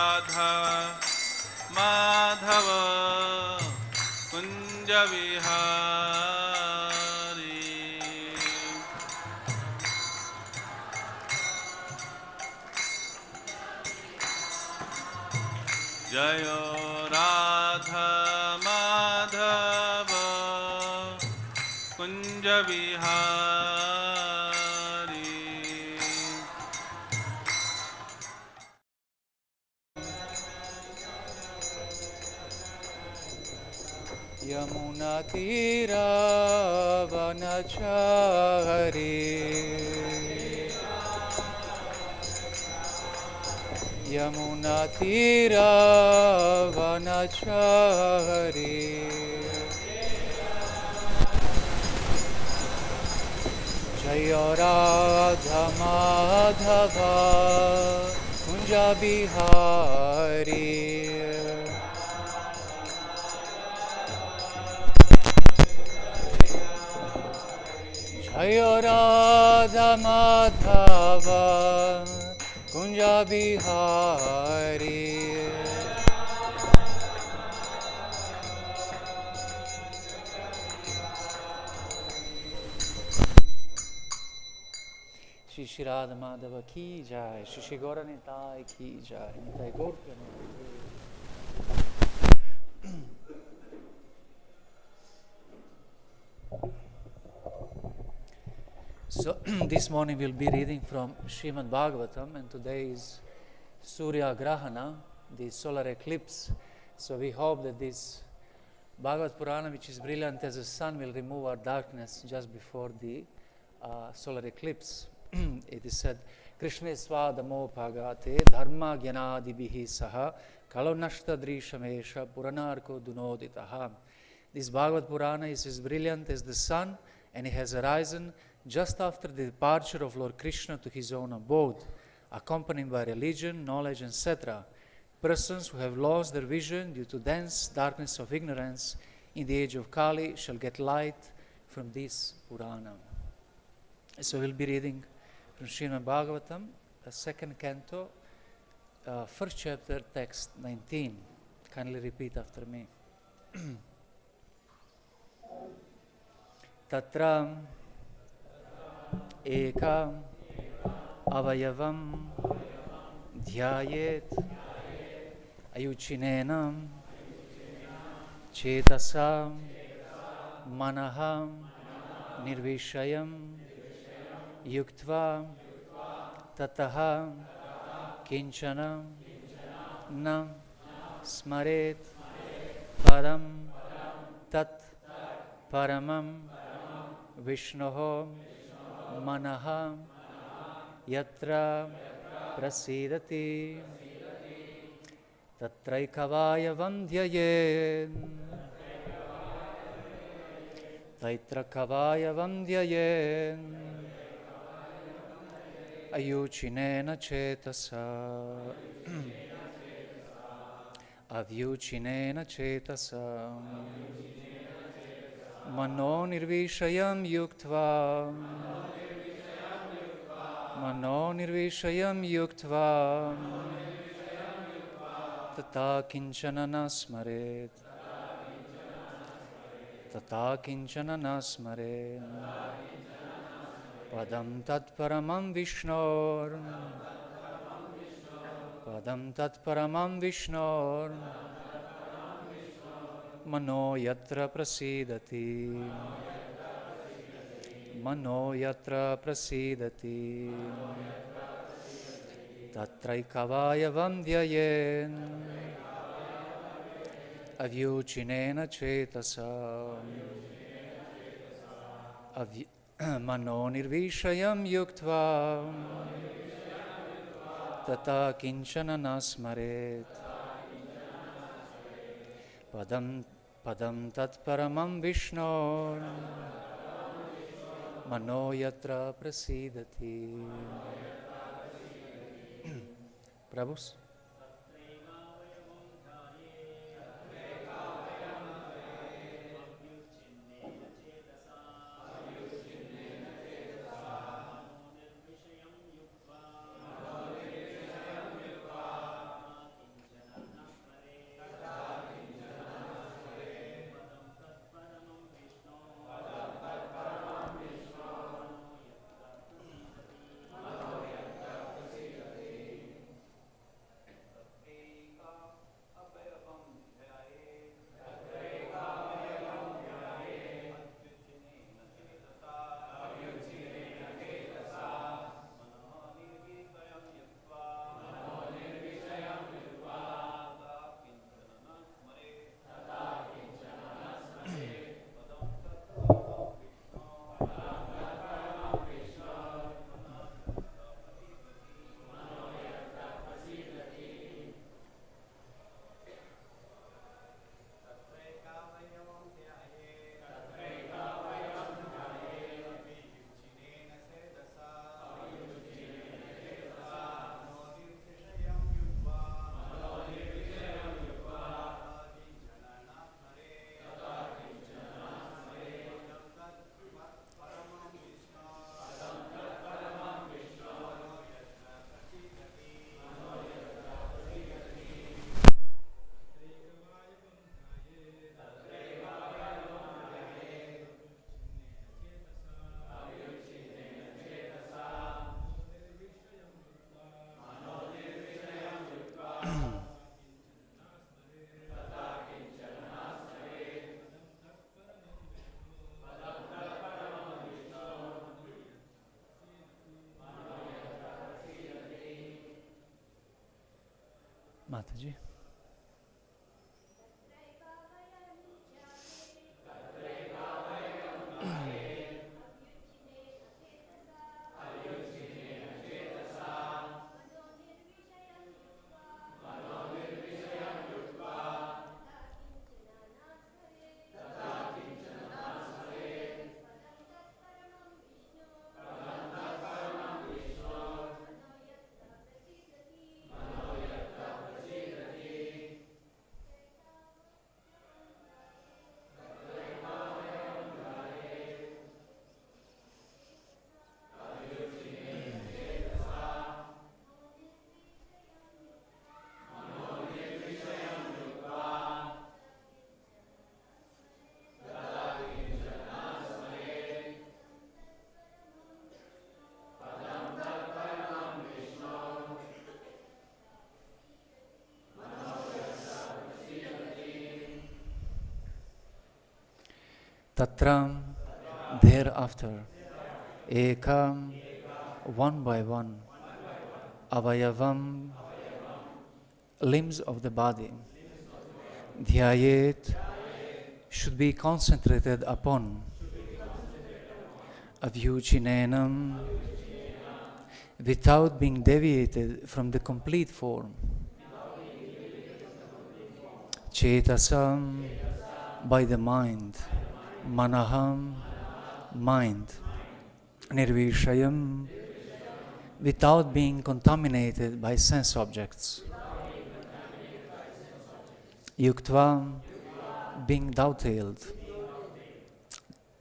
राधा माधव कुंज विहारी जय राधा माधव कुंज विहारी यमुना तीरावनचारी यमुना तीरावनचारी जय राधा माधव कुंज बिहारी जय राधा माधव कुंज बिहारी श्री श्री राधा माधव की जय, श्री श्री गौर निताय की जय, निताय गौर Premanand. So this morning we'll be reading from Srimad Bhagavatam, and today is Surya Grahana, the solar eclipse. So we hope that this Bhagavad Purana, which is brilliant as the sun, will remove our darkness just before the solar eclipse. It is said, Krishna swadamo bhagate dharma gyanadibihi saha kalonashta drishamesha puranarko dunoditaha. This Bhagavad Purana is as brilliant as the sun, and it has arisen just after the departure of Lord Krishna to his own abode, accompanied by religion, knowledge, etc. Persons who have lost their vision due to dense darkness of ignorance in the age of Kali shall get light from this Purana. So we'll be reading from Srimad Bhagavatam, the second canto, first chapter, text 19. Kindly repeat after me. Tatra eka avayavam dhyāyed avyucchinnena cetasā manaḥ nirviṣayaṁ yuktvā tataḥ kiñcana na smaret padam tat paramam viṣṇoḥ manaḥ yatra prasīdati tatraikāvayavaṁ dhyāyed tatraikāvayavaṁ dhyāyed avyucchinnena cetasā avyucchinnena cetasā mano nirviṣayaṁ yuktvā mano nirviṣayam yuktvā tataḥ kiñcana smaret tataḥ kiñcana smaret padam tat paramam viṣṇor padam tat paramam viṣṇor mano yatra prasīdati mano yatra prasīdati tatraikāvayavaṁ dhyāyed avyucchinnena cetasā mano nirviṣayam yuktvā tataḥ kiñcana smaret padam tat paramam viṣṇor mano yatra prasīdati. Prabhus. Mataji. Tatra, thereafter, ekam, one by one, avayavam, limbs of the body, dhyāyed, should be concentrated upon, avyucchinnena, without being deviated from the complete form, cetasā, by the mind, manaḥ, mind, nirviṣayaṁ, without being contaminated by sense objects, yuktvā, being dovetailed,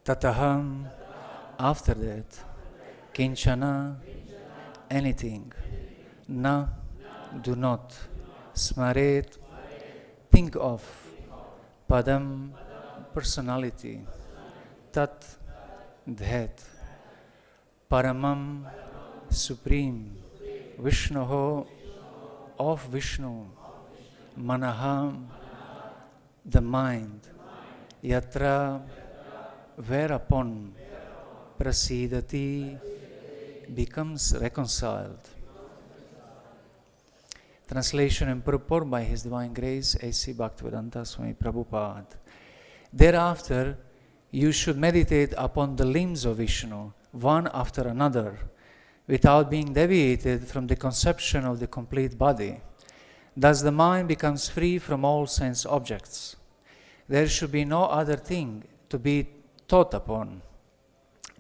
tataḥ, after that, kiñcana, anything, na, do not, smaret, think of, padam, personality, that, paramam, supreme, viṣṇoḥ, of Viṣṇu, manaḥ, the mind, yatra, whereupon, prasīdati, becomes reconciled. Translation and purport by His Divine Grace, A.C. Bhaktivedanta Swami Prabhupada. Thereafter, you should meditate upon the limbs of Viṣṇu, one after another, without being deviated from the conception of the complete body. Thus the mind becomes free from all sense objects. There should be no other thing to be thought upon,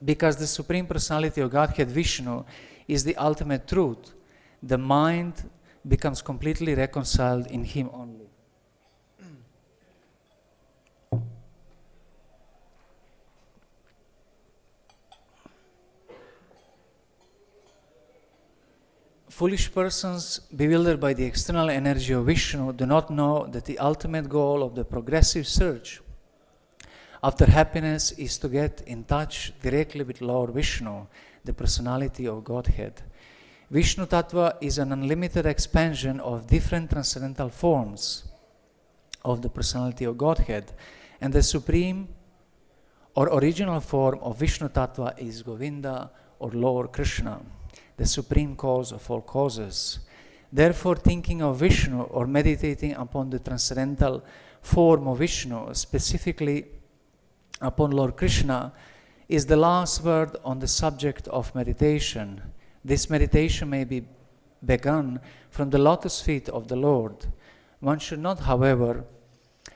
because the Supreme Personality of Godhead, Viṣṇu, is the ultimate truth. The mind becomes completely reconciled in Him only. Foolish persons, bewildered by the external energy of Viṣṇu, do not know that the ultimate goal of the progressive search after happiness is to get in touch directly with Lord Viṣṇu, the Personality of Godhead. Viṣṇu Tattva is an unlimited expansion of different transcendental forms of the Personality of Godhead, and the supreme or original form of Viṣṇu Tattva is Govinda or Lord Krishna, the supreme cause of all causes. Therefore, thinking of Viṣṇu or meditating upon the transcendental form of Viṣṇu, specifically upon Lord Krishna, is the last word on the subject of meditation. This meditation may be begun from the lotus feet of the Lord. One should not, however,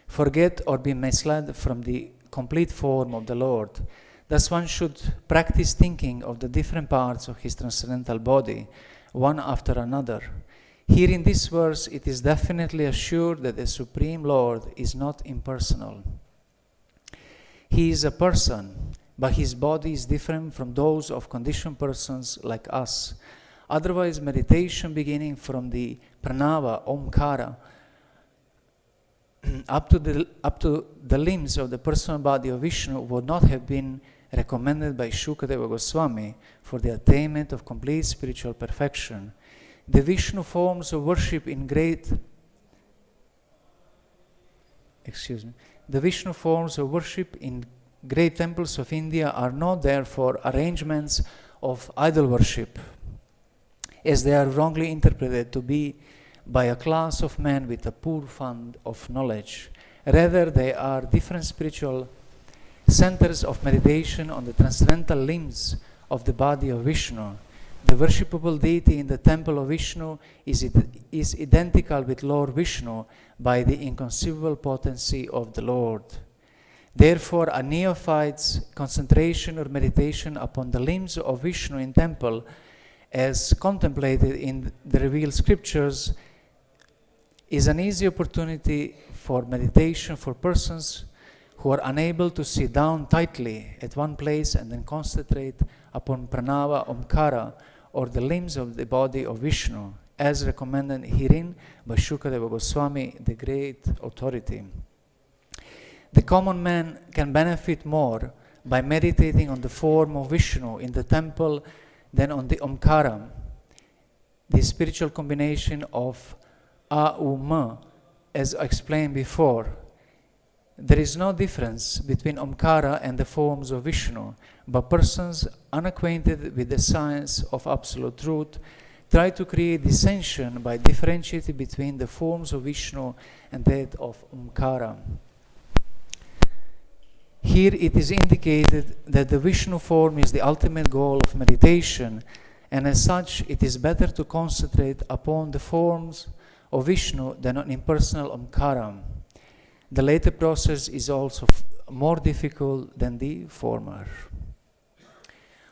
forget or be misled from the complete form of the Lord. Thus one should practice thinking of the different parts of his transcendental body, one after another. Here in this verse, it is definitely assured that the Supreme Lord is not impersonal. He is a person, but his body is different from those of conditioned persons like us. Otherwise, meditation beginning from the pranava, omkara, up to the limbs of the personal body of Viṣṇu would not have been recommended by Shukadeva Goswami for the attainment of complete spiritual perfection. The Viṣṇu forms of worship in great The Viṣṇu forms of worship in great temples of India are not therefore arrangements of idol worship, as they are wrongly interpreted to be by a class of men with a poor fund of knowledge. Rather, they are different spiritual centers of meditation on the transcendental limbs of the body of Viṣṇu. The worshipable deity in the temple of Viṣṇu is identical with Lord Viṣṇu by the inconceivable potency of the Lord. Therefore, a neophyte's concentration or meditation upon the limbs of Viṣṇu in temple, as contemplated in the revealed scriptures, is an easy opportunity for meditation for persons who are unable to sit down tightly at one place and then concentrate upon pranava omkara, or the limbs of the body of Viṣṇu, as recommended herein by Shukadeva Goswami, the great authority. The common man can benefit more by meditating on the form of Viṣṇu in the temple than on the omkara, the spiritual combination of a-u-m, as explained before. There is no difference between omkara and the forms of Viṣṇu, but persons unacquainted with the science of absolute truth try to create dissension by differentiating between the forms of Viṣṇu and that of omkara. Here it is indicated that the Viṣṇu form is the ultimate goal of meditation, and as such it is better to concentrate upon the forms of Viṣṇu than on impersonal omkara. The later process is also more difficult than the former.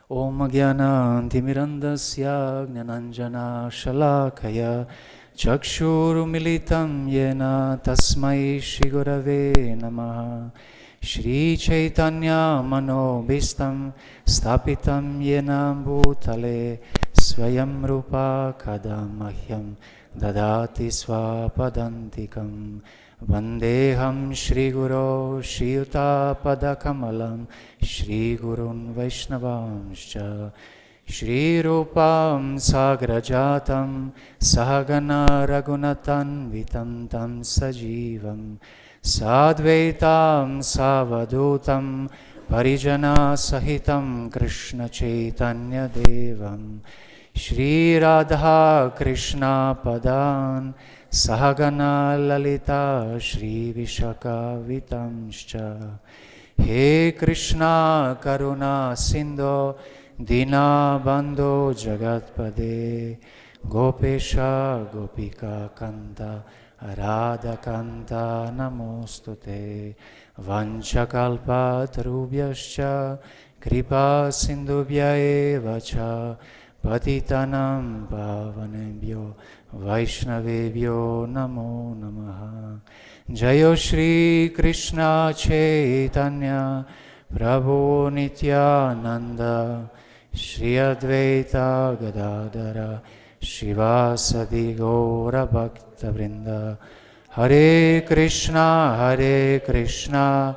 Om Jnanantimirandasya Gnananjana Shalakaya Chakshurumilitam Yena Tasmai Shri Gurave Namaha Shri Chaitanya Manobhistam Stapitam Yena Bhutale Swayam Rupa Kadamahyam Dadati Swapadantikam Vandeham Shri Guru Shri Yuta Padakamalam Shri Gurun Vaishnavamscha Shri Rupam Sagrajatam Sahagana Raghunatan Vitam Tam Sajivam Sadvaitam Savadutam Parijana Sahitam Krishna Chaitanya Devam Shri Radha Krishna Padan Sahagana Lalita Shri Vishakavitamscha He Krishna Karuna Sindho Dina Bandho Jagatpade Gopesha Gopika Kanta Radha Kanta Namostute Vanchakalpa Tarubhyascha Kripa Sindhubhya eva cha Patitanam Pavanebhyo Vaishnavebhyo Namo Namaha. Jayo Shri Krishna Chaitanya Prabhu Nityananda Shri Advaita Gadadara Shivasadi Gaura Bhakta Vrinda. Hare Krishna Krishna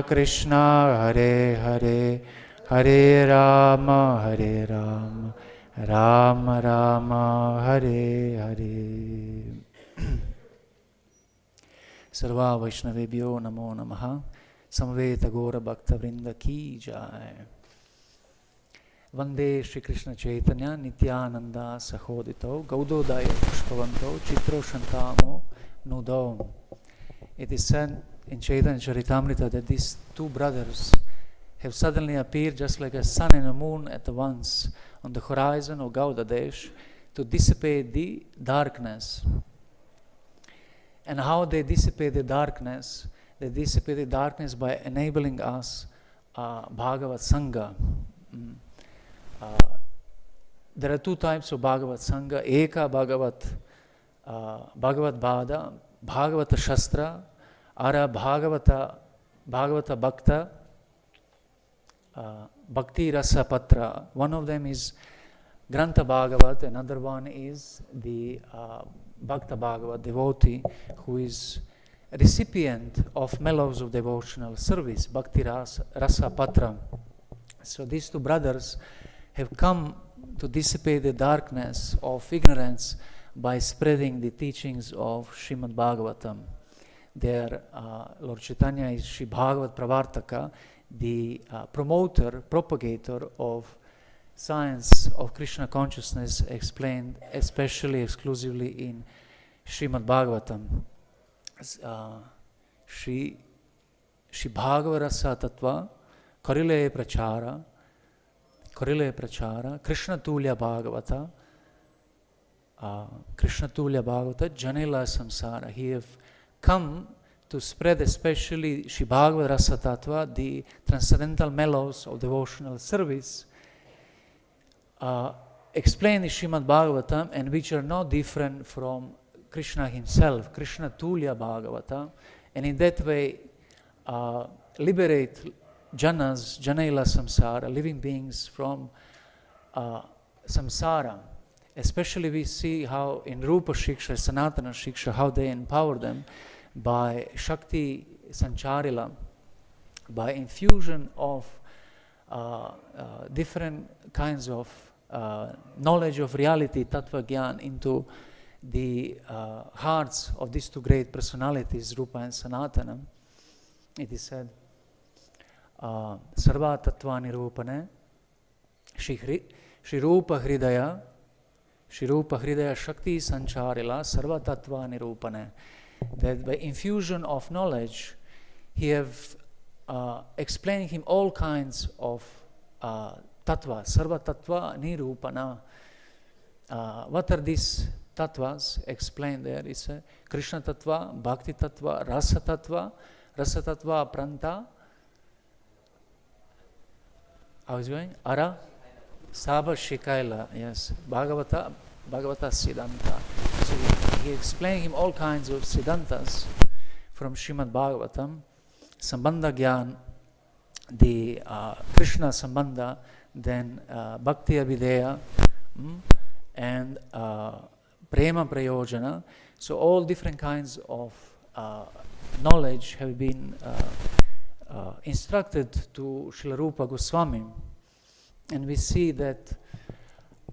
Krishna Hare Hare Hare Rama Rama Rama Hare Hare. Sarva Vaishnavebhyo Namo Namaha. Samveta Gaura Bhakta Vrinda Ki Jai. Vande Shri Krishna Chaitanya Nityananda Sahodito Gaudodaya Pushpavanto Chitro Shantamo Nudo. It is said in Chaitanya Charitamrita that these two brothers have suddenly appeared just like a sun and a moon at once on the horizon of Gaudadesh to dissipate the darkness. And how they dissipate the darkness? They dissipate the darkness by enabling us Bhagavat Sangha. There are two types of Bhagavat Sangha. Eka Bhagavat Bhada, Bhagavata Shastra, Ara Bhagavata Bhakta, Bhakti Rasa Patra. One of them is Grantha Bhagavat, another one is the Bhakta Bhagavat, devotee, who is a recipient of mellows of devotional service, Bhakti Rasa Patra. So these two brothers have come to dissipate the darkness of ignorance by spreading the teachings of Srimad Bhagavatam. There, Lord Chaitanya is Sri Bhagavat Pravartaka, the promoter, propagator of science of Krishna consciousness, explained especially exclusively in Srimad Bhagavatam. Shri Bhagavarasa Tattva Karile Prachara Krishna Tulya Bhagavata Janela Samsara. He have come to spread especially Shri Bhagavad Rasa Tattva, the transcendental mellows of devotional service, explain the Srimad Bhagavatam, and which are not different from Krishna himself, Krishna Tulya Bhagavata, and in that way liberate janas, janela samsara, living beings from samsara. Especially we see how in Rupa Shiksha, Sanatana Shiksha, how they empower them by Shakti Sancharila, by infusion of different kinds of knowledge of reality, tattva gyan, into the hearts of these two great personalities, Rupa and Sanatana. It is said, Sarva Tattva Nirupane, Shri Rupa Hridaya Shakti Sancharila, Sarva Tattva Nirupane. That by infusion of knowledge, he have explaining him all kinds of tattva, Sarva Tattva Nirupana. What are these tattvas explained there? It's Krishna Tattva, Bhakti Tattva, Rasa Tattva, Pranta. How is it going? Ara? Saba Shikaila, yes. Bhagavata Siddhanta. So he explained him all kinds of Siddhantas from Srimad Bhagavatam. Sambandha Gyan, the Krishna Sambandha, then Bhakti Abhideya, and Prema Prayojana. So all different kinds of knowledge have been instructed to Srila Rupa Goswami. And we see that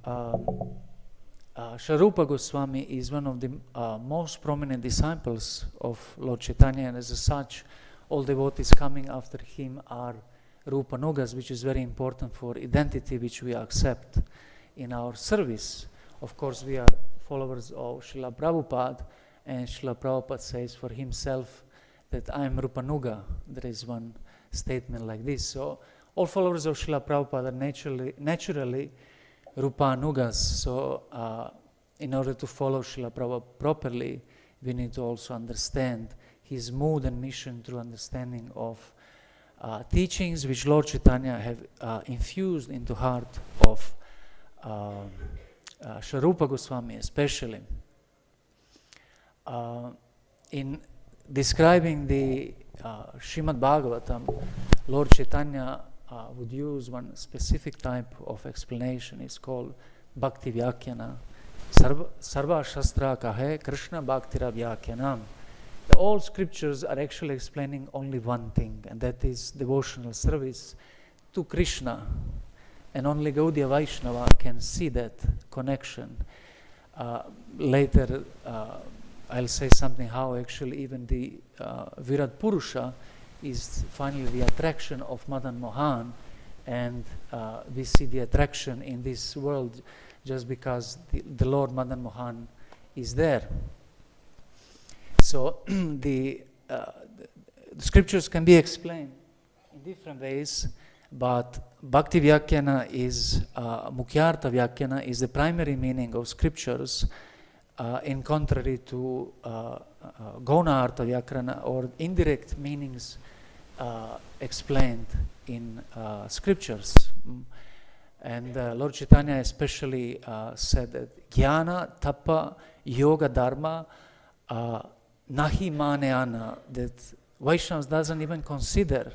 Srila Rupa Goswami is one of the most prominent disciples of Lord Chaitanya, and as such, all devotees coming after him are Rupanugas, which is very important for identity, which we accept in our service. Of course, we are followers of Srila Prabhupada, and Srila Prabhupada says for himself that I am Rupanuga. There is one statement like this. So all followers of Srila Prabhupada are naturally Rupanugas. So in order to follow Srila Prabhupada properly, we need to also understand his mood and mission through understanding of teachings which Lord Chaitanya have infused into heart of Srila Rupa Goswami especially. In describing the Srimad Bhagavatam, Lord Chaitanya would use one specific type of explanation. It's called Bhakti Vyakhyana. Sarva Shastra Kahe Krishna Bhaktira Vyakyanam. All scriptures are actually explaining only one thing, and that is devotional service to Krishna. And only Gaudiya Vaishnava can see that connection. Later, I'll say something how actually even the Virat Purusha is finally the attraction of Madan Mohan, and we see the attraction in this world just because the Lord Madan Mohan is there. So the scriptures can be explained in different ways, but Bhakti Vyakhyana is, Mukhyartha Vyakhyana is the primary meaning of scriptures, in contrary to Gaunartha Vyakrana, or indirect meanings explained in scriptures. And Lord Chaitanya especially said that Jnana, Tapa, Yoga, Dharma, Nahi Manayana, that Vaishnavas doesn't even consider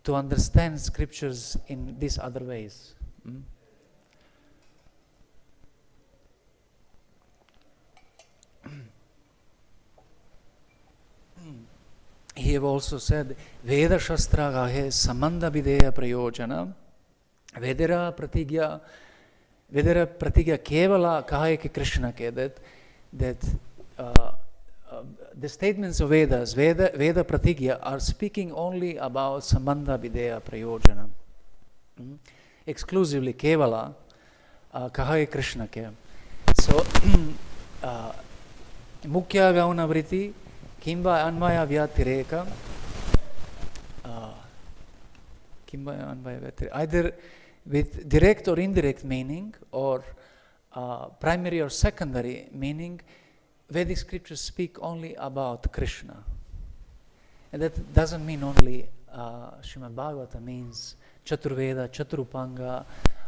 to understand scriptures in these other ways. He have also said, Veda Shastra Gahe Samanda Videya Prayojana, Vedera Pratigya Vedara pratigya kevala kahayake Krishna ke, that the statements of Veda pratigya are speaking only about sambandha videya prayojana. Exclusively kevala kahayake Krishna ke. So, mukhya gauna vriti kimba anvaya vyatireka, either with direct or indirect meaning, or primary or secondary meaning, Vedic scriptures speak only about Krishna. And that doesn't mean only Srimad Bhagavatam means Chaturveda, Chaturupanga,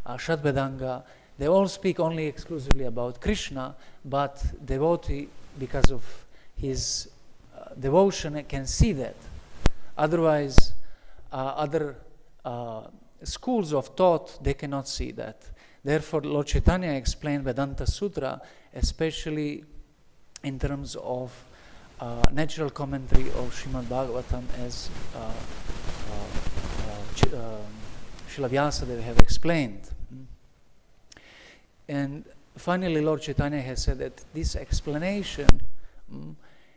Shadvedanga. They all speak only exclusively about Krishna, but devotee, because of his devotion, can see that. Otherwise, other schools of thought, they cannot see that. Therefore, Lord Chaitanya explained Vedanta Sutra, especially in terms of natural commentary of Srimad Bhagavatam, as Srila Vyasadeva have explained. And finally, Lord Chaitanya has said that this explanation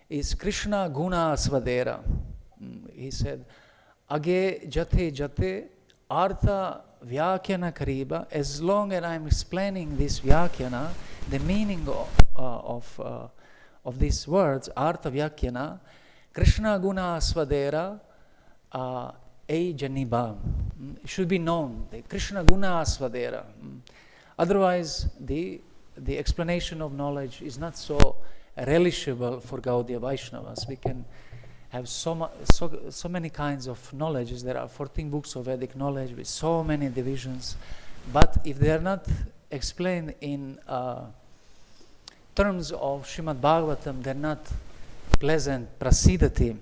is Krishna Guna Svadera. He said, Age jate jate artha vyākhyana kariba. As long as I'm explaining this vyākhyana, the meaning of these words, artha vyākhyana, Krishna Guna Svadera ei janiba. It should be known, the Krishna Guna Svadera. Otherwise, the explanation of knowledge is not so relishable for Gaudiya Vaishnavas. We can have so many kinds of knowledge. There are 14 books of Vedic knowledge with so many divisions. But if they are not explained in terms of Srimad Bhagavatam, they're not pleasant, prasīdati,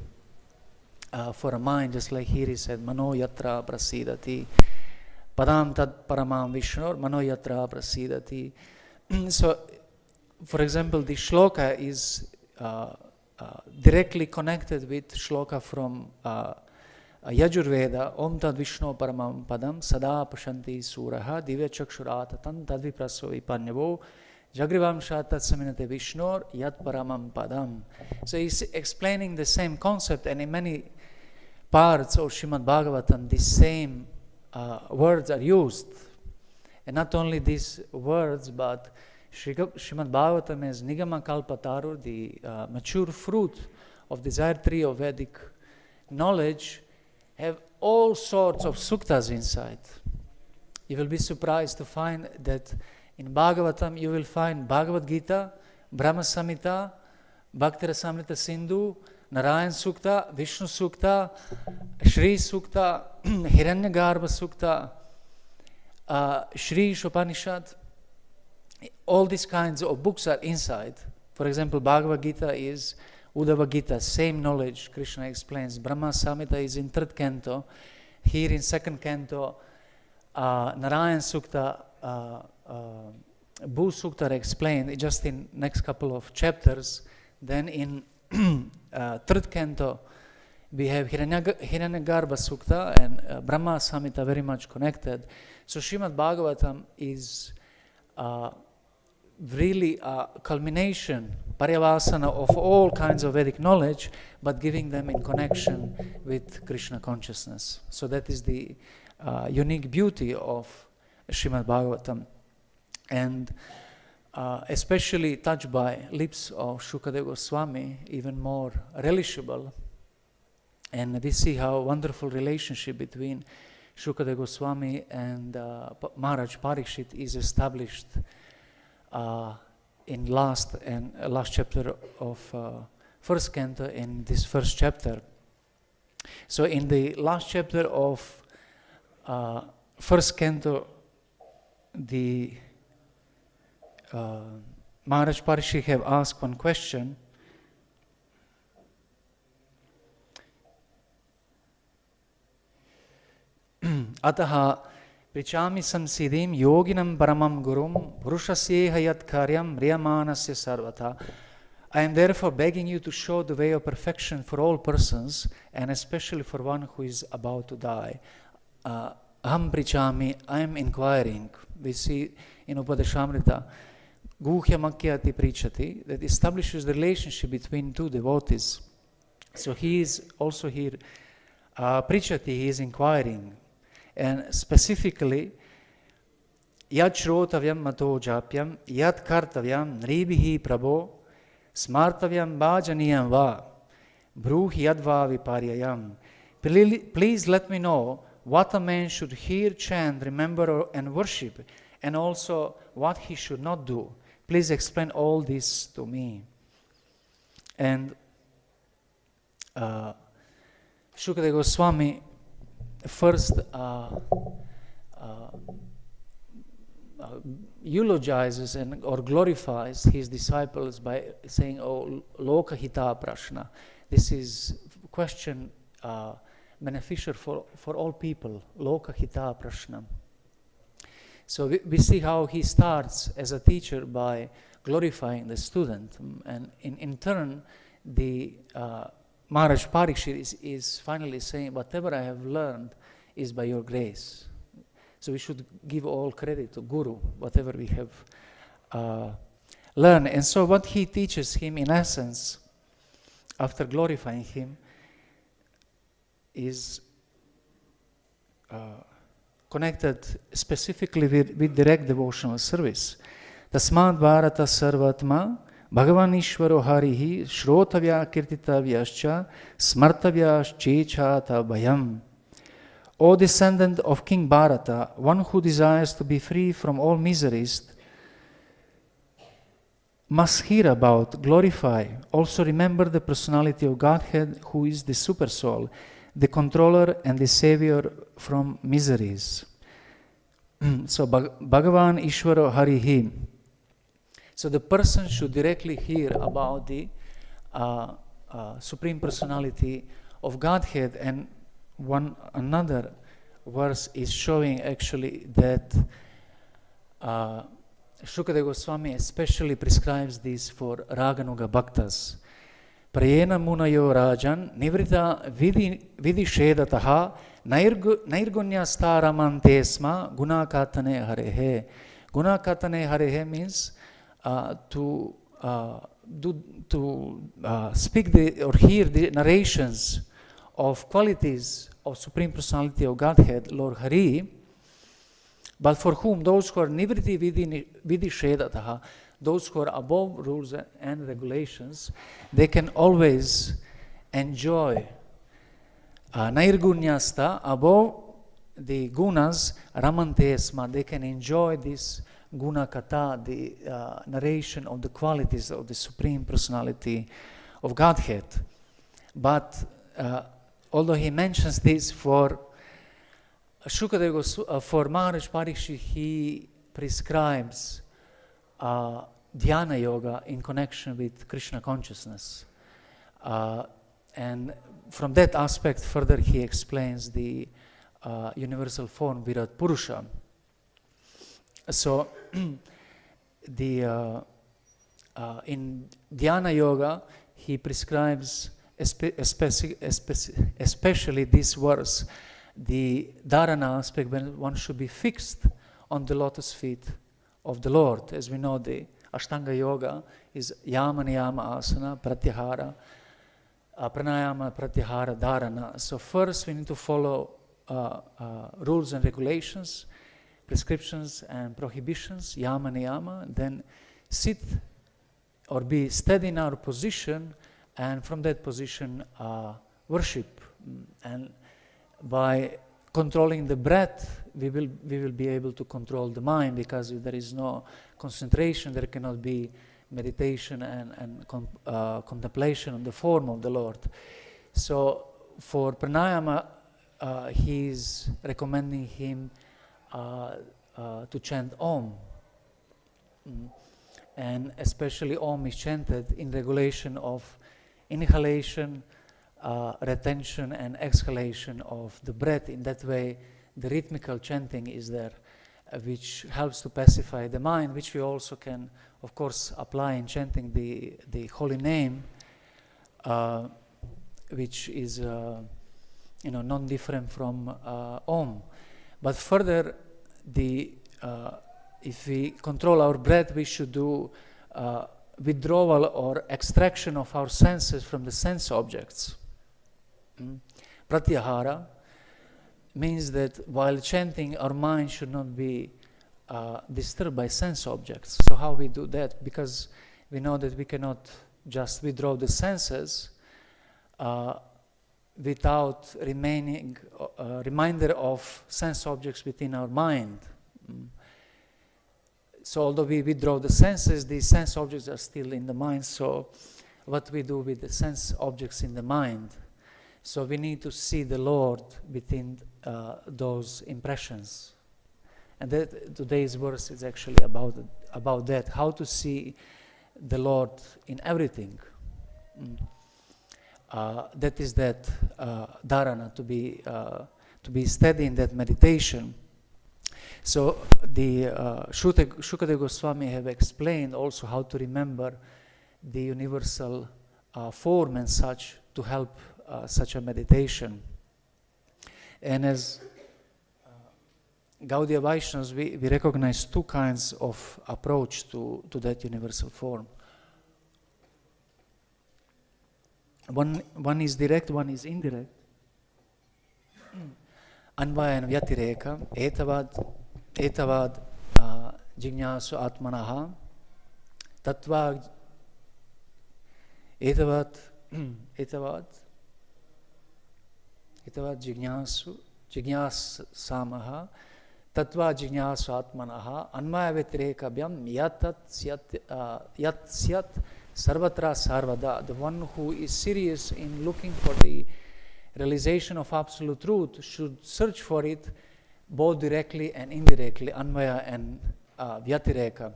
for a mind, just like here he said, mano yatra prasīdati, padam tad paramam viṣṇor, mano yatra prasīdati. So, for example, the shloka is directly connected with shloka from Yajurveda, Om tad viṣṇo paramam padam, sada pashanti suraha, divyachakshuratatam tad vipraso vipanyavo, jagrivaṁ tat saminate viṣṇor, yat paramam padam. So he's explaining the same concept, and in many parts of Srimad Bhagavatam, the same words are used. And not only these words, but Srimad Bhagavatam as Nigama Kalpatarur, the mature fruit of desired tree of Vedic knowledge, have all sorts of suktas inside. You will be surprised to find that in Bhagavatam you will find Bhagavad Gita, Brahma Samhita, Bhakti Rasamrita Sindhu, Narayan Sukta, Viṣṇu Sukta, Shri Sukta, Hiranyagarbha Sukta, Shri Upanishad. All these kinds of books are inside. For example, Bhagavad Gita is Uddhava Gita, same knowledge, Krishna explains. Brahma Samhita is in 3rd canto. Here in 2nd canto, Narayan Sukta, Bhu Sukta are explained just in next couple of chapters. Then in 3rd canto, we have Hiranyagarbha Sukta and Brahma Samhita very much connected. So Srimad Bhagavatam is really a culmination, paryavasana of all kinds of Vedic knowledge, but giving them in connection with Krishna consciousness. So that is the unique beauty of Srimad Bhagavatam. And especially touched by lips of Shukadeva Goswami, even more relishable. And we see how wonderful relationship between Shukadeva Goswami and Maharaj Parikshit is established in last chapter of 1st canto, in this 1st chapter. So in the last chapter of 1st canto, the Maharaj Parikshit have asked one question. Ataha Prichami samsidim yoginam paramam gurum purushasyeha yat karyam riyamanasya sarvata. I am therefore begging you to show the way of perfection for all persons, and especially for one who is about to die. Aham prichami, I am inquiring. We see in Upadeshamrita, Guhya Makyati Prichati, that establishes the relationship between two devotees. So he is also here, Prichati, he is inquiring, and specifically, Yad Shrotavyam Mato Japyam, Yad Kartavyam Nribihi Prabho, Smartavyam Bhajaniyam Va, Bruhi Yadva Viparyayam. Please let me know what a man should hear, chant, remember, and worship, and also what he should not do. Please explain all this to me. And Shukadeva Goswami first eulogizes or glorifies his disciples by saying, "Oh, loka hita prashna." This is a question beneficial for all people. Loka hita prashna. So we see how he starts as a teacher by glorifying the student, and in turn, the Maharaj Parikshit is finally saying, "Whatever I have learned is by your grace." So we should give all credit to Guru, whatever we have learned. And so what he teaches him, in essence, after glorifying him, is connected specifically with direct devotional service. Tasmad Bharata Sarvatma Bhagavan Ishvaro Harihi Shrotavya Kirtitavyascha Smartavyas Chechata Bhayam. O descendant of King Bharata, one who desires to be free from all miseries, must hear about, glorify, also remember the personality of Godhead, who is the super soul, the controller and the savior from miseries. So Bhagavan Ishvaro Harihi. So the person should directly hear about the Supreme Personality of Godhead, and another verse is showing actually that Shukadeva Goswami especially prescribes this for Raganuga Bhaktas. Prayena munayo rajan nivrita vidishedataḥ nairgunyastāramante sma gunakatane harehe. Gunakatane harehe means to speak or hear the narrations of qualities of Supreme Personality of Godhead, Lord Hari, but for whom? Those who are nivriti vidishedataḥ, those who are above rules and regulations, they can always enjoy nairgunyasta, above the gunas, ramantesma, they can enjoy this guna kata, the narration of the qualities of the Supreme Personality of Godhead. But although he mentions this for Shukadeva, for Maharaj Parikshit, he prescribes dhyana yoga in connection with Krishna consciousness. And from that aspect, further he explains the universal form Virat Purusha. So, in dhyana yoga, he prescribes especially this verse, the dharana aspect, when one should be fixed on the lotus feet of the Lord. As we know, the Ashtanga yoga is yama niyama asana pratyahara, pranayama pratyahara dharana. So first we need to follow rules and regulations, prescriptions and prohibitions, yama niyama, then sit or be steady in our position, and from that position worship. And by controlling the breath, we will be able to control the mind, because if there is no concentration, there cannot be meditation and contemplation on the form of the Lord. So for pranayama, he is recommending him to chant Om. And especially Om is chanted in regulation of inhalation, retention and exhalation of the breath. In that way, the rhythmical chanting is there, which helps to pacify the mind, which we also can, of course, apply in chanting the holy name, which is non-different from Om. But further, the if we control our breath, we should do withdrawal or extraction of our senses from the sense objects. Pratyahara means that while chanting, our mind should not be disturbed by sense objects. So how we do that? Because we know that we cannot just withdraw the senses without remaining reminder of sense objects within our mind. So although we withdraw the senses, these sense objects are still in the mind. So what we do with the sense objects in the mind? So we need to see the Lord within those impressions. And that today's verse is actually about that, how to see the Lord in everything. That is that dharana, to be steady in that meditation. So the Shukadeva Goswami have explained also how to remember the universal form and such to help such a meditation. And as Gaudiya Vaishnavas, we recognize two kinds of approach to that universal form. One is direct, one is indirect. Anvaya and vyatireka, etavad jiñāsu atmanaha, tattva etavad jiñāsamaha, tattva jiñāsu atmanaha, anvaya vyatirekavyam yat syat sarvatra sarvada. The one who is serious in looking for the realization of absolute truth should search for it both directly and indirectly, anvaya and vyatireka.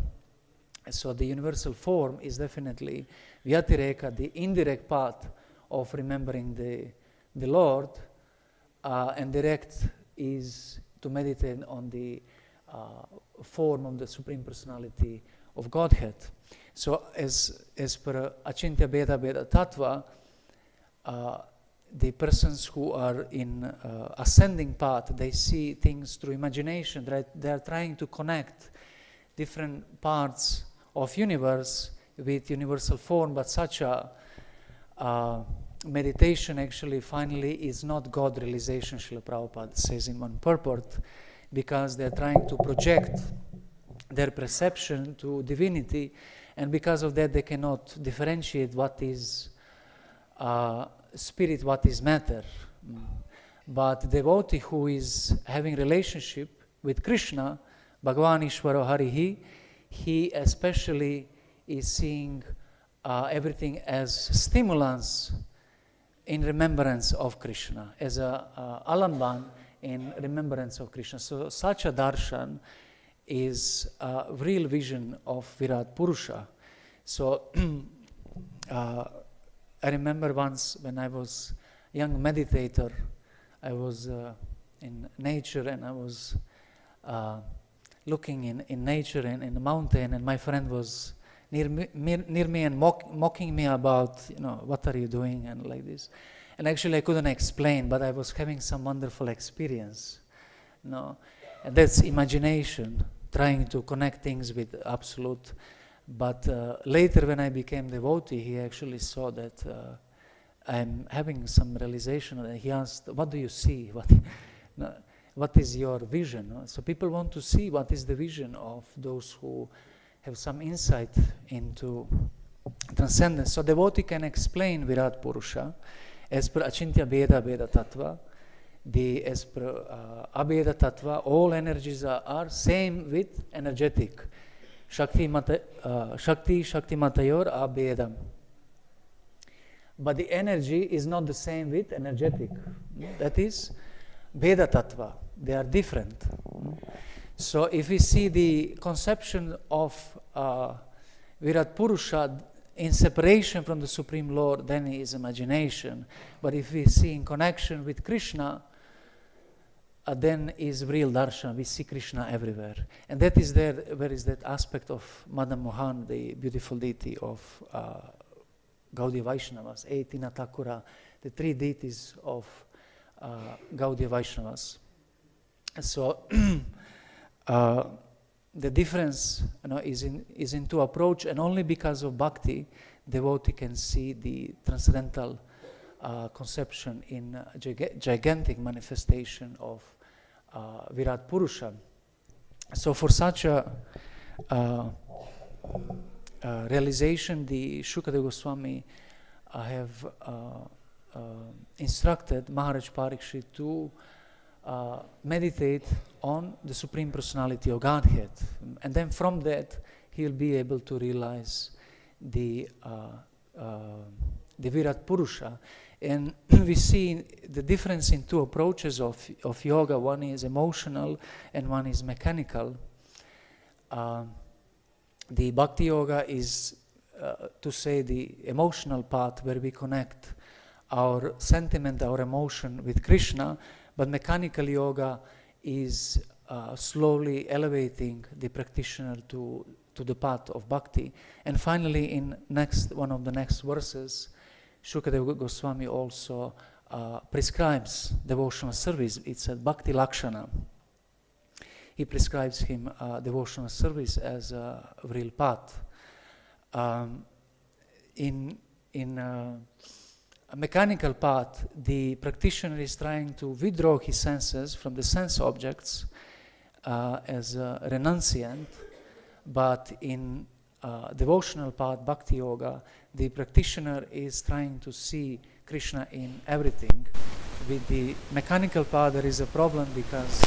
So the universal form is definitely vyatireka, the indirect path of remembering the Lord, and direct is to meditate on the form of the Supreme Personality of Godhead. So as per Achintya Bheda Bheda Tattva, the persons who are in ascending path, they see things through imagination. They are trying to connect different parts of universe with universal form, but such a meditation actually finally is not God realization, Srila Prabhupada says in one purport, because they are trying to project their perception to divinity, and because of that they cannot differentiate what is spirit, what is matter. But devotee who is having relationship with Krishna, Bhagavan Ishvaro Harihi, he especially is seeing everything as stimulants in remembrance of Krishna, as a alamban in remembrance of Krishna. So such a darshan is a real vision of Virat Purusha. So I remember once when I was a young meditator, I was in nature and I was looking in nature and in the mountain, and my friend was near me and mocking me about, what are you doing and like this. And actually I couldn't explain, but I was having some wonderful experience. And that's imagination, trying to connect things with absolute. But later when I became devotee, he actually saw that I'm having some realization, and he asked, what do you see? What is your vision? So people want to see what is the vision of those who have some insight into transcendence. So devotee can explain Virat Purusha as per Achintya Bheda Bheda Tattva. As per Abheda Tattva, all energies are same with energetic. Shakti Matayor Abhedam. But the energy is not the same with energetic. That is Bheda Tattva. They are different. So if we see the conception of Virat Purusha in separation from the Supreme Lord, then it is imagination. But if we see in connection with Krishna, then is real darshan. We see Krishna everywhere. And that is where is that aspect of Madan Mohan, the beautiful deity of Gaudiya Vaishnavas, Tina Thakura, the three deities of Gaudiya Vaishnavas. So the difference is in two approach, and only because of bhakti, devotee can see the transcendental conception in gigantic manifestation of Virat Purusha. So for such a realization, the Shukadeva Goswami have instructed Maharaj Parikshit to meditate on the Supreme Personality of Godhead. And then from that, he will be able to realize the Virat Purusha. And we see the difference in two approaches of yoga. One is emotional and one is mechanical. The Bhakti Yoga is, to say, the emotional path where we connect our sentiment, our emotion with Krishna, but mechanical yoga is slowly elevating the practitioner to the path of bhakti. And finally, in one of the next verses, Shukadeva Goswami also prescribes devotional service. It's a bhakti lakshana. He prescribes him devotional service as a real path. In a mechanical path, the practitioner is trying to withdraw his senses from the sense objects as a renunciant, but in devotional path, Bhakti Yoga, the practitioner is trying to see Krishna in everything. With the mechanical path, there is a problem because,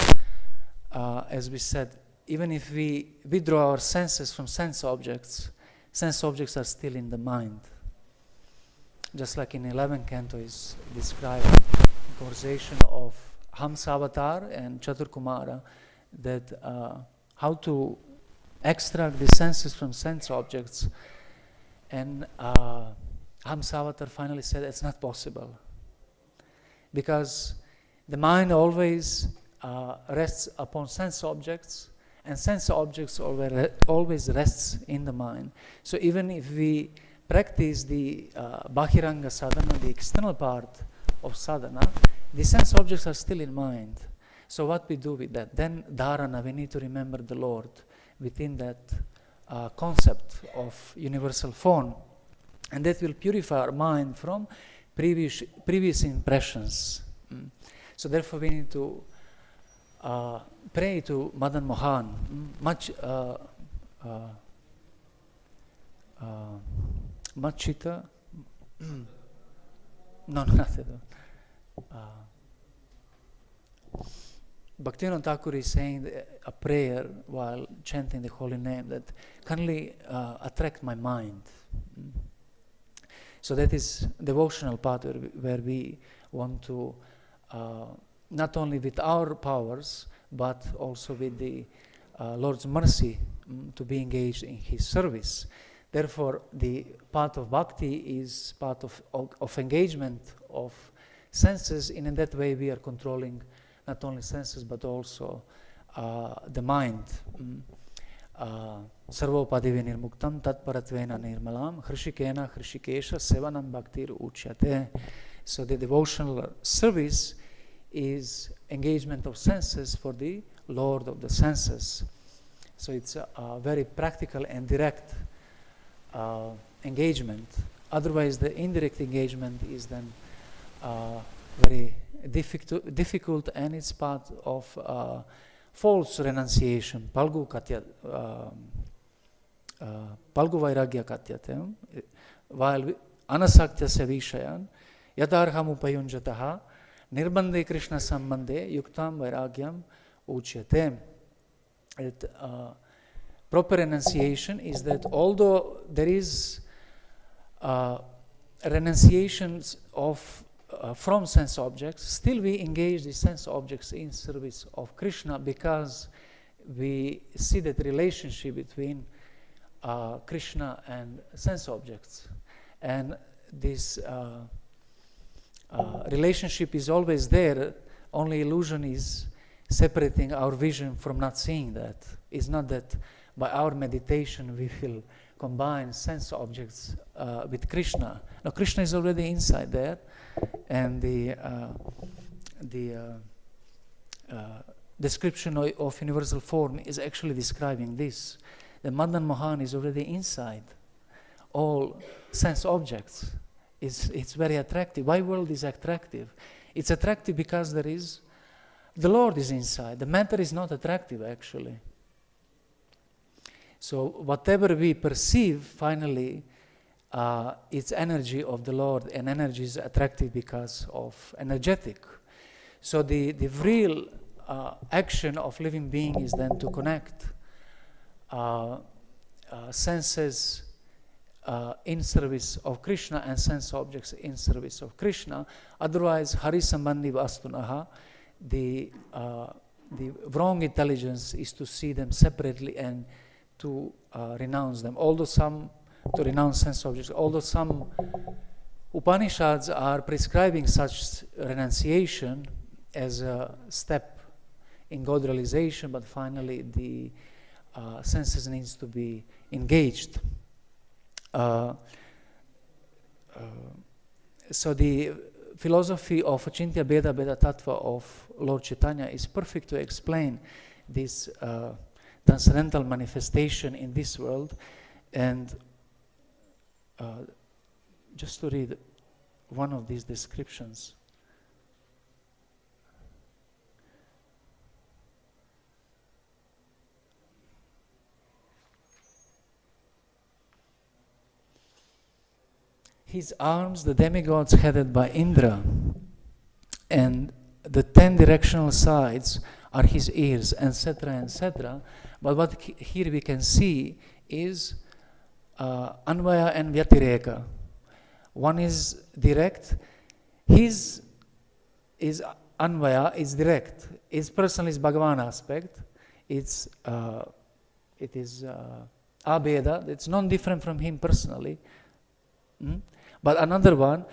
as we said, even if we withdraw our senses from sense objects are still in the mind. Just like in 11th canto is described the conversation of Hamsavatar and Chaturkumara, that how to extract the senses from sense objects. And Hamsavatar finally said it's not possible, because the mind always rests upon sense objects, and sense objects always rests in the mind. So even if we practice the Bahiranga sadhana, the external part of sadhana, the sense objects are still in mind. So what we do with that? Then dharana, we need to remember the Lord within that concept of universal form. And that will purify our mind from previous impressions. So therefore we need to pray to Madan Mohan, Machita? No, not at all. Bhaktivinoda Thakur is saying a prayer while chanting the holy name that kindly attract my mind. So that is devotional path where we want to, not only with our powers, but also with the Lord's mercy, to be engaged in His service. Therefore, the path of bhakti is part of engagement of senses, and in that way we are controlling not only senses but also the mind. Sarvopadive nirmuktam tatparatvena nirmalam hrishikena hrishikesha sevanam bhaktir uchyate. So the devotional service is engagement of senses for the Lord of the senses. So it's a very practical and direct engagement. Otherwise, the indirect engagement is then very difficult, and it's part of false renunciation. Palgu vairagya katyate. While anasaktya se viṣṇayaṁ yadarham upayunjataha nirbandhe Krishna sambandhe yuktam vairagyam uchyate. Proper renunciation is that although there is renunciations of from sense objects, still we engage the sense objects in service of Krishna, because we see that relationship between Krishna and sense objects, and this relationship is always there. Only illusion is separating our vision from not seeing that. It's not that by our meditation we will combine sense objects with Krishna. No, Krishna is already inside there, and the description of universal form is actually describing this. The Madan Mohan is already inside all sense objects. It's very attractive. Why world is attractive? It's attractive because there is the Lord is inside. The matter is not attractive actually. So whatever we perceive, finally, it's energy of the Lord, and energy is attractive because of energetic. So the real action of living being is then to connect senses in service of Krishna and sense objects in service of Krishna. Otherwise, Hari Sambandhi Vastunaha, the wrong intelligence is to see them separately and to renounce them. Although some, to renounce sense objects, although some Upanishads are prescribing such renunciation as a step in God realization, but finally the senses needs to be engaged. So the philosophy of Achintya Bheda Bheda Tattva of Lord Chaitanya is perfect to explain this transcendental manifestation in this world. And just to read one of these descriptions. His arms, the demigods headed by Indra, and the 10 directional sides are his ears, etc., etc. But what here we can see is Anvaya and Vyatireka. One is direct. His is Anvaya, is direct. His personal is Bhagavan aspect. It is Abheda. It's non-different from him personally. But another one,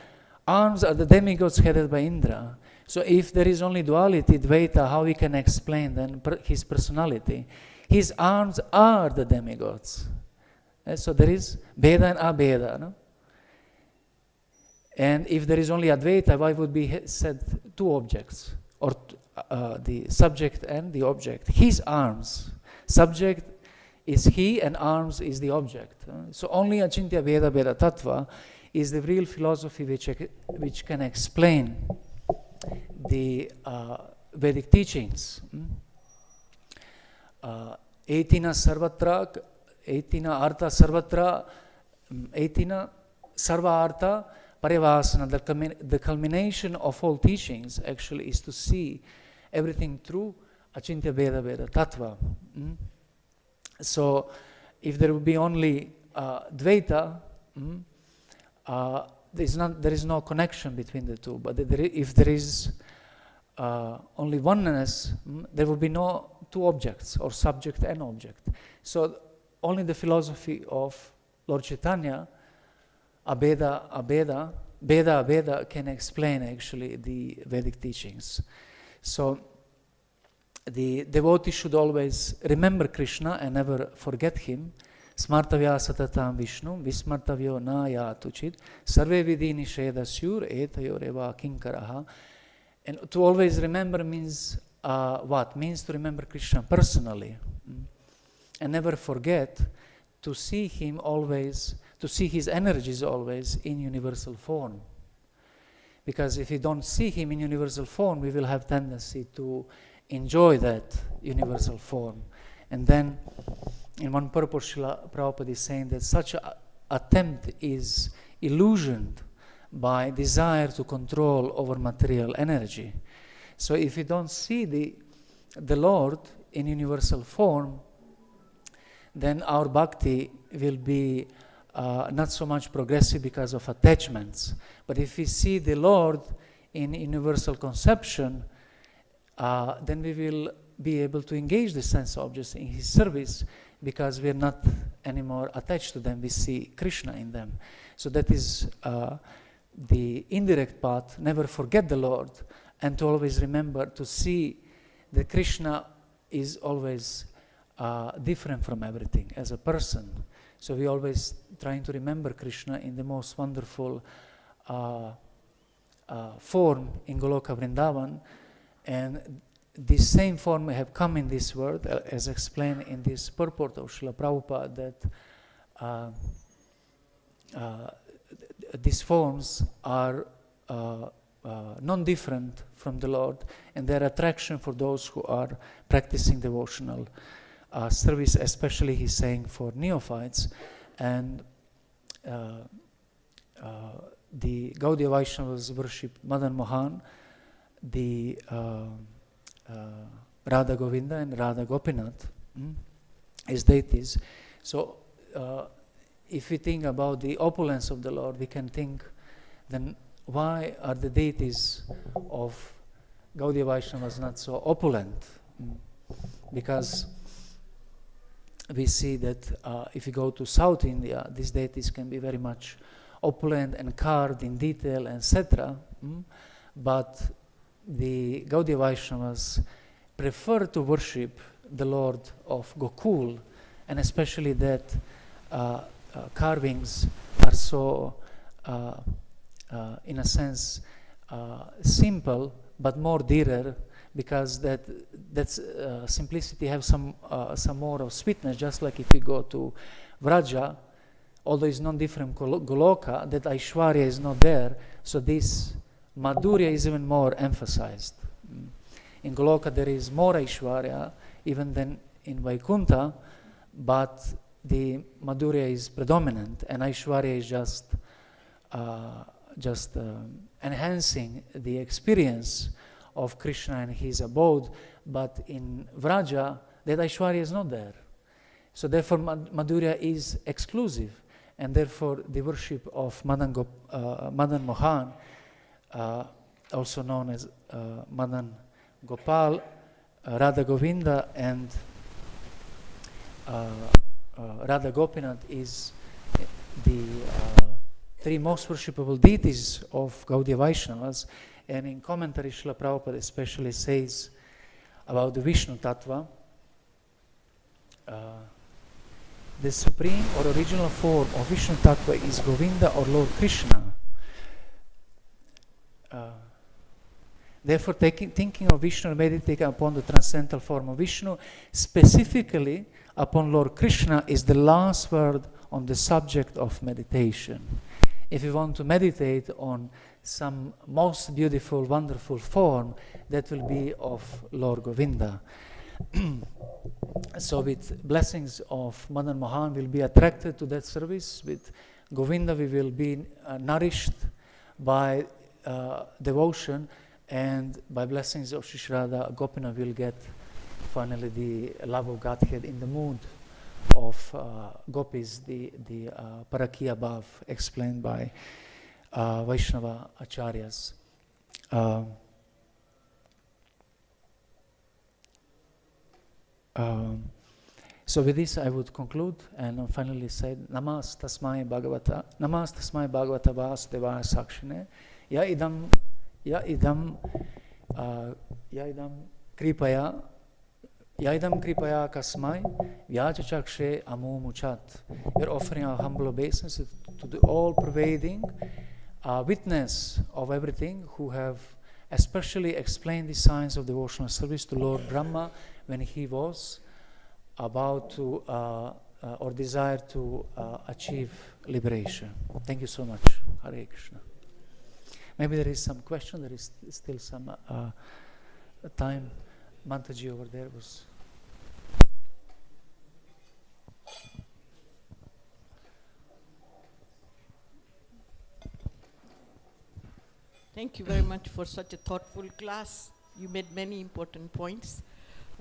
arms are the demigods headed by Indra. So if there is only duality, Dvaita, how we can explain then his personality? His arms are the demigods. So there is Bheda and Abheda. No? And if there is only Advaita, why would be said two objects? Or the subject and the object. His arms. Subject is he and arms is the object. So only Achintya Bheda Bheda Tattva is the real philosophy which can explain the Vedic teachings. Etina sarvatra, etina artha sarvatra, etina sarva artha parivasana. The culmination of all teachings actually is to see everything through Achintya Bheda Bheda Tattva. So if there would be only Dvaita, there is no connection between the two. But if there is only oneness, there will be no two objects, or subject and object. So only the philosophy of Lord Chaitanya, Abheda, can explain actually the Vedic teachings. So the devotee should always remember Krishna and never forget him. Smartavya satatam Viṣṇu, vismartavyo na yatuchit, sarve vidhi nishedasyur etayoreva kiñcaraha. And to always remember means what? Means to remember Krishna personally. And never forget to see him always, to see his energies always in universal form. Because if we don't see him in universal form, we will have tendency to enjoy that universal form. And then in one purport, Srila Prabhupada is saying that such an attempt is illusioned by desire to control over material energy. So if we don't see the Lord in universal form, then our bhakti will be not so much progressive because of attachments. But if we see the Lord in universal conception, then we will be able to engage the sense objects in his service, because we are not anymore attached to them, we see Krishna in them. So that is the indirect path. Never forget the Lord, and to always remember to see that Krishna is always different from everything as a person. So we always trying to remember Krishna in the most wonderful form in Goloka Vrindavan, and this same form have come in this world, as explained in this purport of Srila Prabhupada, that these forms are non-different from the Lord, and their attraction for those who are practicing devotional service, especially he's saying for neophytes. And the Gaudiya Vaishnavas worship Madan Mohan, the Radha Govinda and Radha Gopinath as deities. So if we think about the opulence of the Lord, we can think, then why are the deities of Gaudiya Vaishnavas not so opulent? Because we see that if you go to South India, these deities can be very much opulent and carved in detail, etc. But the Gaudiya Vaishnavas prefer to worship the Lord of Gokul, and especially that carvings are so, in a sense, simple but more dearer, because that's simplicity have some more of sweetness. Just like if you go to Vraja, although it's not different from Goloka, that Aishwarya is not there, so this Madhurya is even more emphasized. In Goloka there is more Aishwarya even than in Vaikuntha, but the Madhurya is predominant, and Aishwarya is just enhancing the experience of Krishna and his abode. But in Vraja, that Aishwarya is not there. So therefore Madhurya is exclusive, and therefore the worship of Madan Mohan, also known as Madan Gopal, Radha Govinda and Radha Gopinath is the three most worshipable deities of Gaudiya Vaishnavas. And in commentary, Srila Prabhupada especially says about the Viṣṇu tattva, the supreme or original form of Viṣṇu tattva is Govinda or Lord Krishna. Therefore, thinking of Viṣṇu, meditating upon the transcendental form of Viṣṇu, specifically upon Lord Krishna, is the last word on the subject of meditation. If you want to meditate on some most beautiful, wonderful form, that will be of Lord Govinda. So with blessings of Madan Mohan, we'll be attracted to that service. With Govinda, we will be nourished by devotion, and by blessings of Shri Radha Gopinath, we'll get finally the love of Godhead in the mood of gopis, the Parakiya Bhav explained by Vaishnava Acharyas. So with this I would conclude and finally say Namas Tasmai Bhagavata Vasudevaya Sakshine Ya idam kripaya kasmai vyachachakshe amumushat. We are offering our humble obeisance to the all-pervading witness of everything, who have especially explained the signs of devotional service to Lord Brahma when he was about to or desired to achieve liberation. Thank you so much. Hare Krishna. Maybe there is some question, there is still some time. Mantaji over there was... Thank you very much for such a thoughtful class. You made many important points.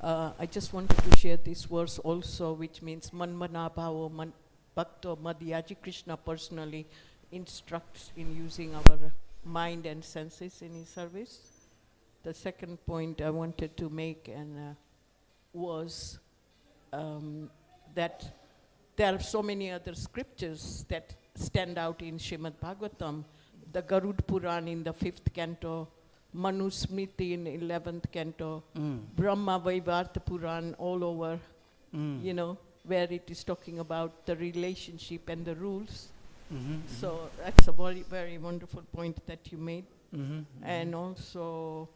I just wanted to share this verse also, which means Manmana Bhavo Man Bhakto Madhyaji. Krishna personally instructs in using our mind and senses in his service. The second point I wanted to make was that there are so many other scriptures that stand out in Srimad Bhagavatam. The Garud Puran in the 5th canto, Manu Smriti in 11th canto, Brahma Vaivarta Puran all over, you know, where it is talking about the relationship and the rules. So that's a very, very wonderful point that you made. And also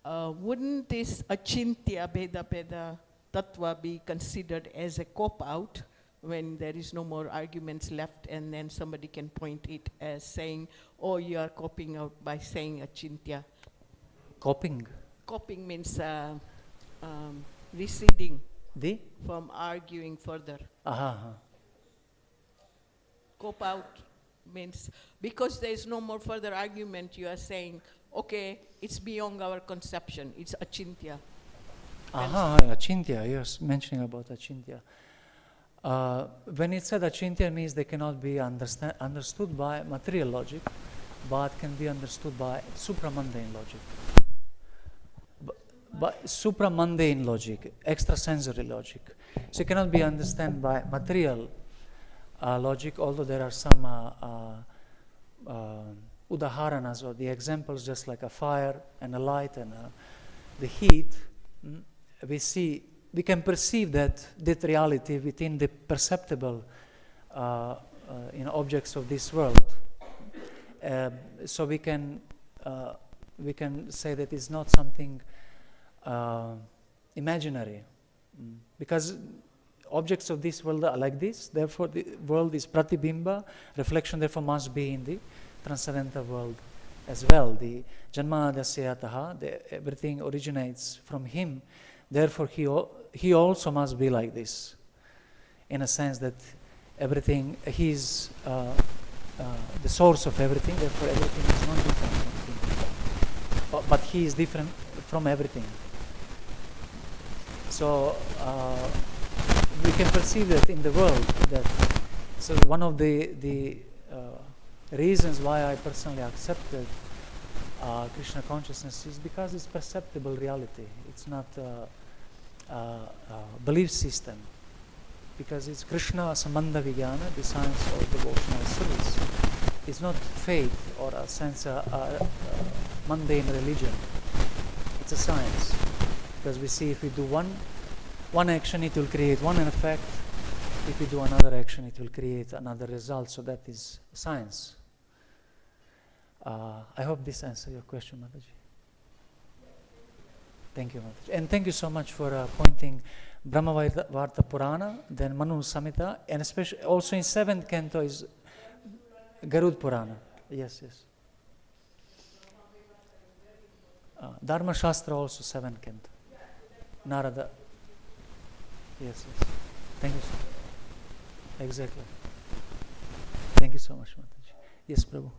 wouldn't this achintya bheda bheda tattva be considered as a cop-out when there is no more arguments left, and then somebody can point it as saying, oh, you are copying out by saying achintya? Copying? Copying means receding from arguing further. Cop out means because there is no more further argument, you are saying, okay, it's beyond our conception, it's achintya. Achintya, you're mentioning about achintya. When it said achintya, means they cannot be understood by material logic, but can be understood by supramundane logic. But supramundane logic, extrasensory logic. So it cannot be understood by material logic, although there are some udaharanas, or the examples, just like a fire and a light and the heat. We can perceive that reality within the perceptible objects of this world. So we can say that it's not something imaginary, because objects of this world are like this. Therefore, the world is pratibimba, reflection. Therefore, must be in the transcendental world as well. The janmadasya tatāḥ, everything originates from him. Therefore, he also must be like this, in a sense that everything, he is the source of everything. Therefore, everything is not different from him, but he is different from everything. So we can perceive that in the world. So one of the reasons why I personally accepted Krishna consciousness is because it's perceptible reality. It's not a belief system, because it's Krishna sambandha vijnana, the science of devotional service. It's not faith or a sense of mundane religion. It's a science, because we see if we do one action, it will create one effect. If we do another action, it will create another result. So that is science. I hope this answers your question, Mataji. Thank you, Mataji. And thank you so much for pointing Brahmavarta Purana, then Manu Samhita, and especially also in 7th canto is Garud Purana. Yes. Dharma Shastra also 7th canto. Narada. Yes. Thank you so much. Exactly. Thank you so much, Mataji. Yes, Prabhu.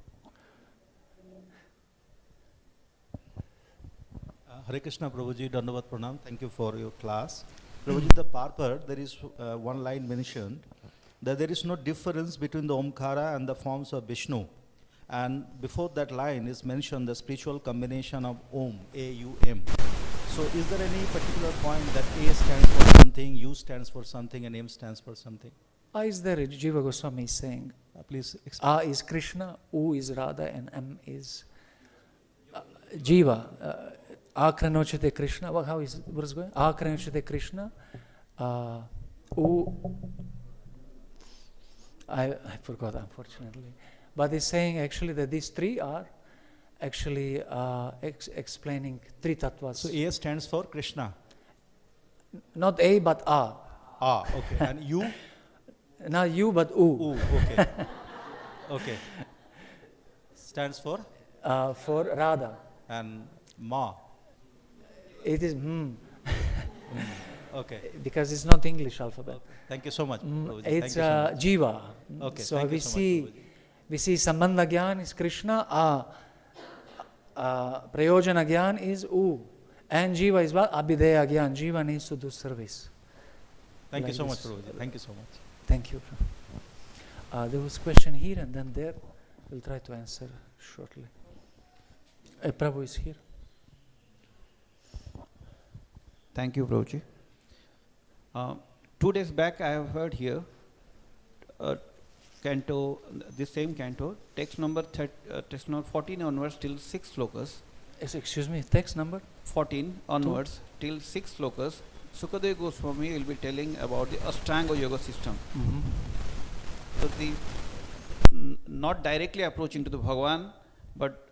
Hare Krishna, Prabhuji, Dandavat Pranam. Thank you for your class. Prabhuji, the purport, there is one line mentioned that there is no difference between the Omkara and the forms of Viṣṇu. And before that line is mentioned the spiritual combination of Om, A-U-M. So is there any particular point that A stands for something, U stands for something, and M stands for something? A is there, Jiva Goswami is saying. Please explain. A is Krishna, U is Radha, and M is Jiva. Akranochite Krishna. How is what is going? Akranochite Krishna. U. I forgot, unfortunately. But he's saying actually that these three are actually explaining three tattvas. So A stands for Krishna. Not A, but A. Okay. And U? Not U, but U. Okay. Okay. Stands for? For Radha. And Ma? It is Okay. Because it's not English alphabet. Okay. Thank you so much. It's Jiva. Okay. So we see Sambandha Gyan is Krishna, Prayojana Gyan is U, and Jiva is what? Abhideya Gyan. Jiva needs to do service. Thank you so much, Prabhuji. Thank you so much. Thank you. There was a question here and then there. We'll try to answer shortly. Prabhu is here. Thank you, Prabhuji. 2 days back, I have heard here, canto, this same canto, text number 14 onwards till 6 slokas. Excuse me, text number? 14 onwards till 6 slokas. Sukadeva Goswami will be telling about the Ashtanga Yoga system. So the not directly approaching to the Bhagavan, but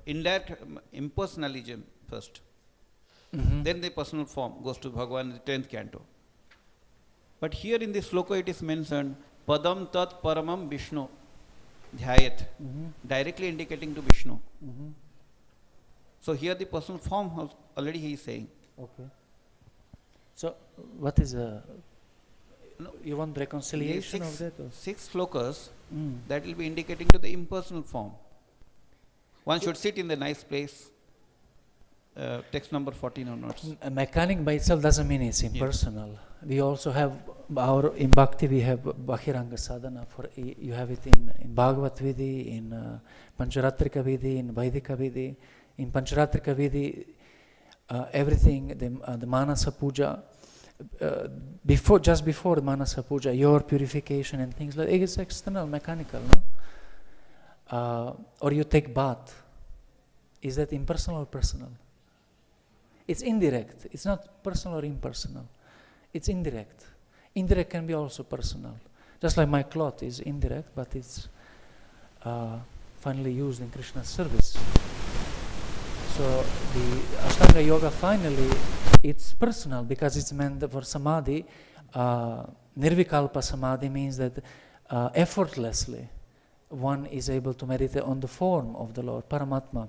in that impersonalism first. Then the personal form goes to Bhagavan in the 10th canto. But here in this sloka it is mentioned padam tat paramam viṣṇu dhyāyet, directly indicating to Viṣṇu. So here the personal form already he is saying. Okay. So what is you want reconciliation of that? Or? 6 slokas that will be indicating to the impersonal form. One should sit in the nice place. Text number 14 onwards. A mechanic by itself doesn't mean it's impersonal. Yes. We also have in Bhakti we have Bahiranga Sadhana. You have it in Bhagavat Vidhi, in Pancharatrika Vidhi, in Vaidika Vidhi. In Pancharatrika Vidhi, everything, the Manasa Puja, just before the Manasa Puja, your purification and things like that, it's external, mechanical, no? Or you take bath. Is that impersonal or personal? It's indirect. It's not personal or impersonal. It's indirect. Indirect can be also personal. Just like my cloth is indirect, but it's finally used in Krishna's service. So the Ashtanga Yoga finally, it's personal because it's meant for samadhi. Nirvikalpa samadhi means that effortlessly one is able to meditate on the form of the Lord, Paramatma.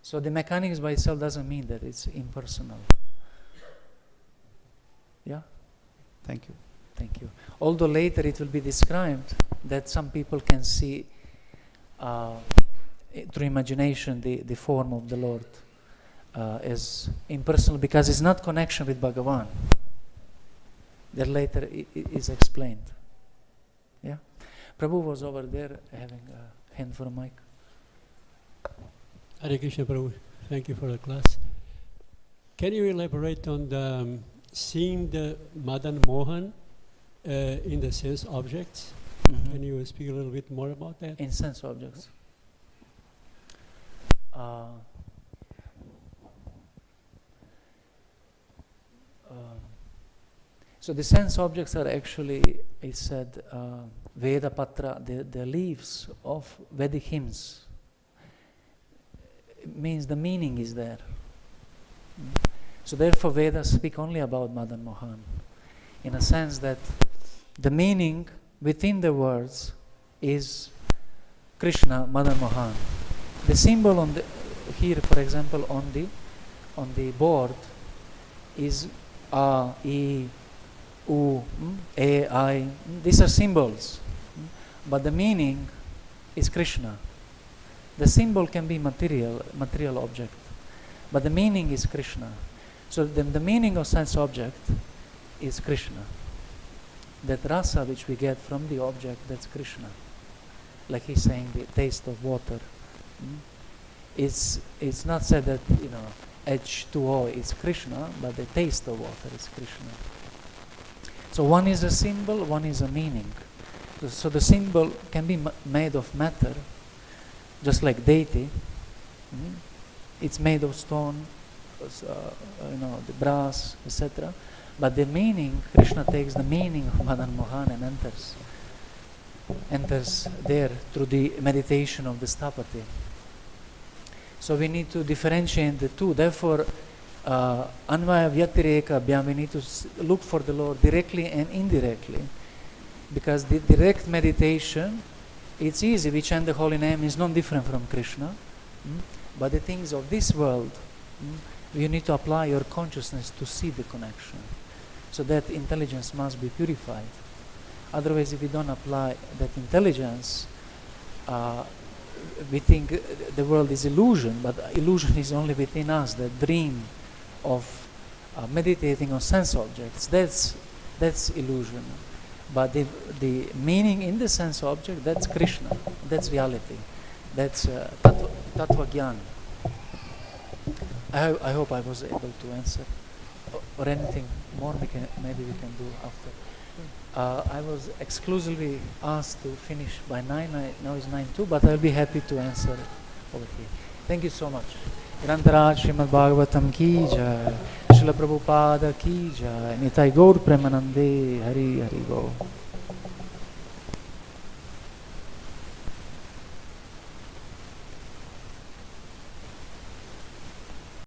So the mechanics by itself doesn't mean that it's impersonal. Yeah? Thank you. Thank you. Although later it will be described that some people can see through imagination the form of the Lord as impersonal because it's not connection with Bhagavan. That later is explained. Yeah? Prabhu was over there having a hand for a mic. Hare Krishna Prabhu, thank you for the class. Can you elaborate on the seeing the Madan Mohan in the sense objects? Can you speak a little bit more about that? In sense objects. So the sense objects are actually, it said, Veda Patra, the leaves of Vedic hymns. It means the meaning is there. So therefore Vedas speak only about Madan Mohan, in a sense that the meaning within the words is Krishna, Madan Mohan. The symbol on the here, for example, on the board is A, I, U, E, I. These are symbols, but the meaning is Krishna. The symbol can be material object, but the meaning is Krishna. So then the meaning of sense object is Krishna. That rasa which we get from the object, that's Krishna. Like he's saying, the taste of water. It's not said that H2O is Krishna, but the taste of water is Krishna. So one is a symbol, one is a meaning. So the symbol can be made of matter, just like deity. It's made of stone, the brass, etc. But the meaning, Krishna takes the meaning of Madan Mohan and enters there through the meditation of the Stapati. So we need to differentiate the two. Therefore, Anvaya Vyatireka, we need to look for the Lord directly and indirectly. Because the direct meditation, it's easy, we chant the holy name, is not different from Krishna. But the things of this world, you need to apply your consciousness to see the connection. So that intelligence must be purified. Otherwise, if we don't apply that intelligence, we think the world is illusion, but illusion is only within us, the dream of meditating on sense objects. That's illusion. But the meaning in the sense object, that's Krishna, that's reality, that's tattva jnana. I hope I was able to answer. Or anything more maybe we can do after. I was exclusively asked to finish by 9, now it's 9:02, but I'll be happy to answer over here. Thank you so much. Grantaraj Srimad Bhagavatam ki jai, Srila Prabhupada ki jai, Nitai Gaur Premanande, Hari Hari Go.